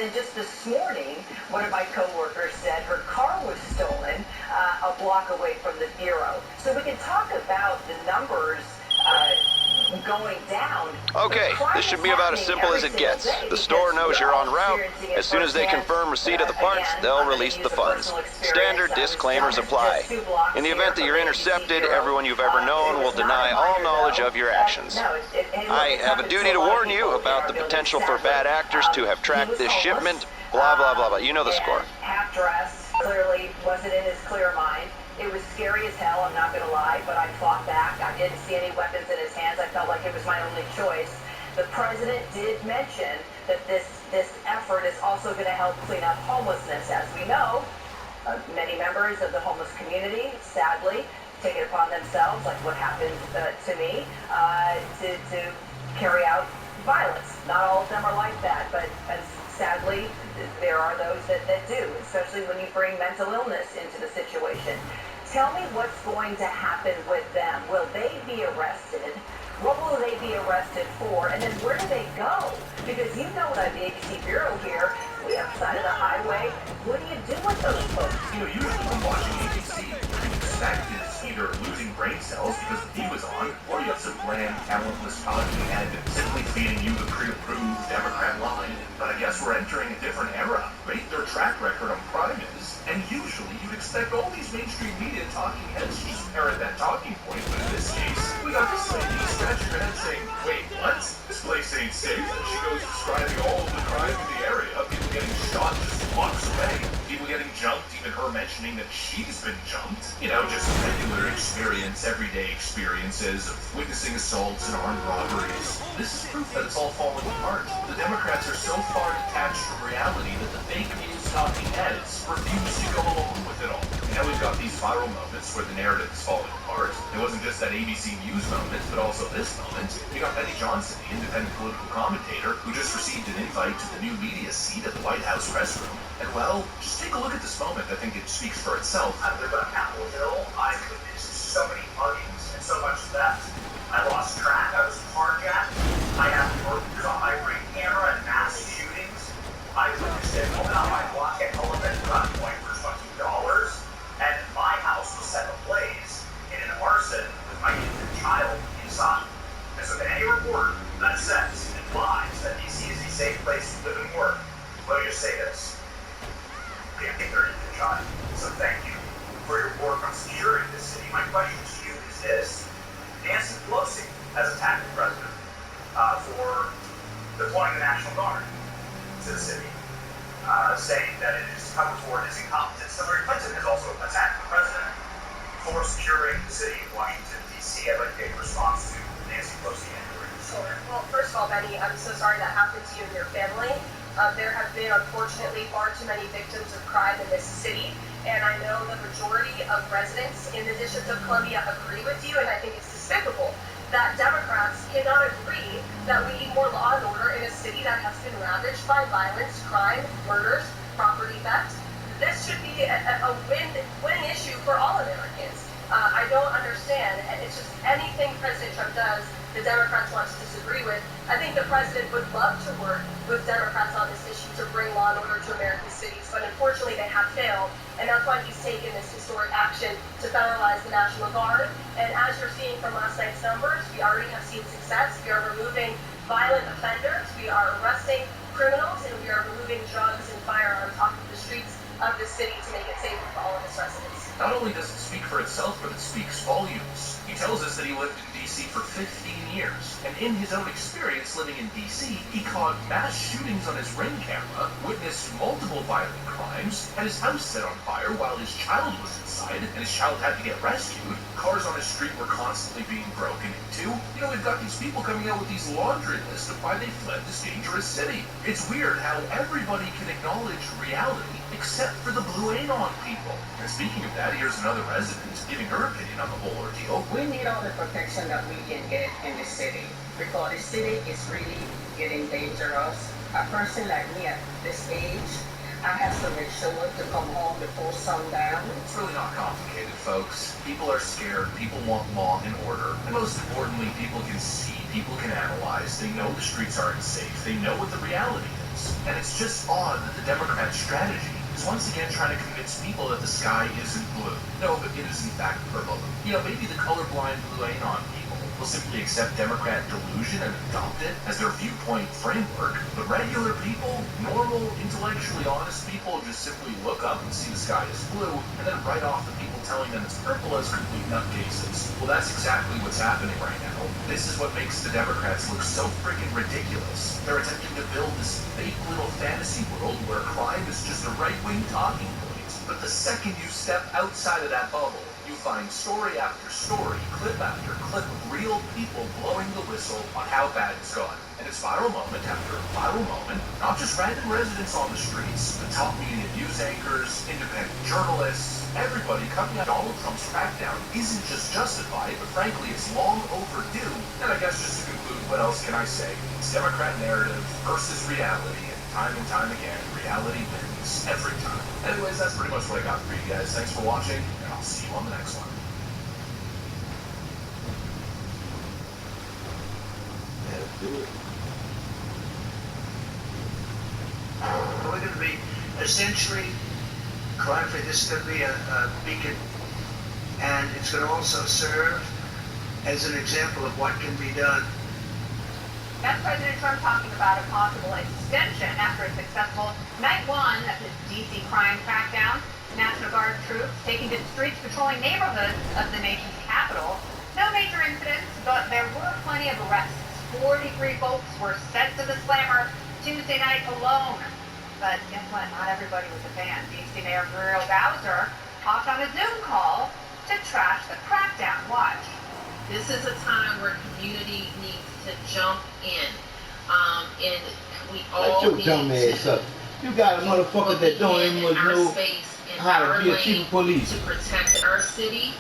then just this morning, one of my coworkers said her car was stolen a block away from the Bureau. So we can talk about the numbers going down. Okay, this should be about as simple as it gets. The store knows you're en route. As soon as they confirm receipt of the parts, they'll release the funds. Standard disclaimers apply. In the event that you're intercepted, everyone you've ever known will deny all knowledge of your actions. I have a duty to warn you about the potential for bad actors to have tracked this shipment, blah, blah, blah, blah. You know the score. Half-dressed, clearly wasn't in his clear mind. It was scary as hell, I'm not going to lie, but I fought back. I didn't see any weapons in his hands. I felt like it was my only choice. The president did mention that this effort is also going to help clean up homelessness. As we know, many members of the homeless community, sadly, take it upon themselves, like what happened to me, to carry out violence. Not all of them are like that, but sadly, there are those that do, especially when you bring mental illness into the situation. Tell me what's going to happen with them. Will they be arrested? What will they be arrested for? And then where do they go? Because you know what the ABC Bureau here, we have side of the highway. What do you do with those folks? You know, usually when watching ABC, what you expect is either losing brain cells because the TV was on, or you have some bland, talentless talking head simply feeding you the pre-approved Democrat line. But I guess we're entering a different era. Rate their track record on crime is, and usually you'd expect all these mainstream media talking heads to just parrot that talking point, but in this case, we got this lady scratching her head saying, wait, what? This place ain't safe. And she goes describing all of the crime in the area, people getting shot just blocks away, people getting jumped, even her mentioning that she's been jumped. You know, just regular experience, everyday experiences of witnessing assaults and armed robberies. This is proof that it's all falling apart. The Democrats are so far detached from reality that the fake news talking heads refuse to go along with it all. Now we've got these viral moments where the narrative is falling apart. It wasn't just that ABC News moment, but also this moment. We got Betty Johnson, the independent political commentator, who just received an invite to the new media seat at the White House press room. And well, just take a look at this moment. I think it speaks for itself. I live on Capitol Hill. I witnessed so many muggings and so much theft. I lost track. I was carjacked. I have worked on my ring camera and mass shootings. I witnessed it all on my block at Elephant gunpoint for $20. And my house was set ablaze in an arson with my infant child inside. And so to any reporter that says and lies that DC is a safe place to live and work, let me just say this. I think they're infant child. So thank you for your work on securing this city. My question to you is this. Nancy Pelosi has attacked the president for deploying the National Guard to the city, saying that it is covered for his incompetence. Hillary Clinton has also attacked the president for securing the city of Washington, D.C. I'd like to get a response to Nancy Pelosi and Hillary. Sure. Well, first of all, Betty, I'm so sorry that happened to you and your family. There have been, unfortunately, far too many victims of crime in this city, and I know the majority of residents in the District of Columbia agree with you, and I think it's despicable that Democrats cannot agree that we need more law and order in a city that has been ravaged by violence, crime, murders, property theft. This should be a winning issue for all Americans. I don't understand, and it's just anything President Trump does, the Democrats want to disagree with. I think the president would love to work with Democrats on this issue to bring law and order to American cities, but unfortunately they have failed, and that's why he's taken this historic action to federalize the National Guard. And as you're seeing from last night's numbers, we already have seen success. We are removing violent offenders, we are arresting criminals, and we are removing drugs and firearms off of the streets of the city to make it safer for all of its residents. Not only does it speak for itself, but it speaks volumes. He tells us that he lived in D.C. for 15 years, and in his own experience living in D.C., he caught mass shootings on his ring camera, witnessed multiple violent crimes, had his house set on fire while his child was inside, and his child had to get rescued. Cars on his street were constantly being broken into. You know, we've got these people coming out with these laundry lists of why they fled this dangerous city. It's weird how everybody can acknowledge reality except for the blue anon people. And speaking of that, here's another resident giving her opinion on the whole ordeal. We need all the protection that we can get in the city because the city is really getting dangerous. A person like me at this age, I have to make sure to come home before sundown. It's really not complicated, folks. People are scared, people want law and order, and most importantly, people can see, people can analyze, they know the streets aren't safe, they know what the reality is. things. And it's just odd that the Democrat strategy is once again trying to convince people that the sky isn't blue. No, but it is in fact purple. You know, maybe the colorblind blue ain't on people will simply accept Democrat delusion and adopt it as their viewpoint framework. But regular people, normal, intellectually honest people just simply look up and see the sky is blue and then write off the people telling them it's purple as complete nutcases. Well, that's exactly what's happening right now. This is what makes the Democrats look so freaking ridiculous. They're attempting to build this fake little fantasy world where crime is just a right-wing talking point. But the second you step outside of that bubble, you find story after story, clip after clip of real people blowing the whistle on how bad it's gone. And it's viral moment after viral moment, not just random residents on the streets, but top media news anchors, independent journalists, everybody coming at Donald Trump's crackdown isn't just justified, but frankly, it's long overdue. And I guess just to conclude, what else can I say? It's Democrat narrative versus reality, and time again, reality wins every time. Anyways, that's pretty much what I got for you guys. Thanks for watching, and I'll see you on the next one. We're going to be essentially, quite frankly, this is going to be a beacon, and it's going to also serve as an example of what can be done. That's President Trump talking about a possible extension after a successful night one of his D.C. crime crackdown. National Guard troops taking to the streets patrolling neighborhoods of the nation's capital. No major incidents, but there were plenty of arrests. 43 folks were sent to the slammer Tuesday night alone. But guess what? Not everybody was a fan. D.C. Mayor Weazel hopped on a Zoom call to trash the crackdown. Watch. This is a time where community needs to jump in. And we all Your need dumb ass to up. You got a motherfucker that don't even know how to be a chief of police. to protect our city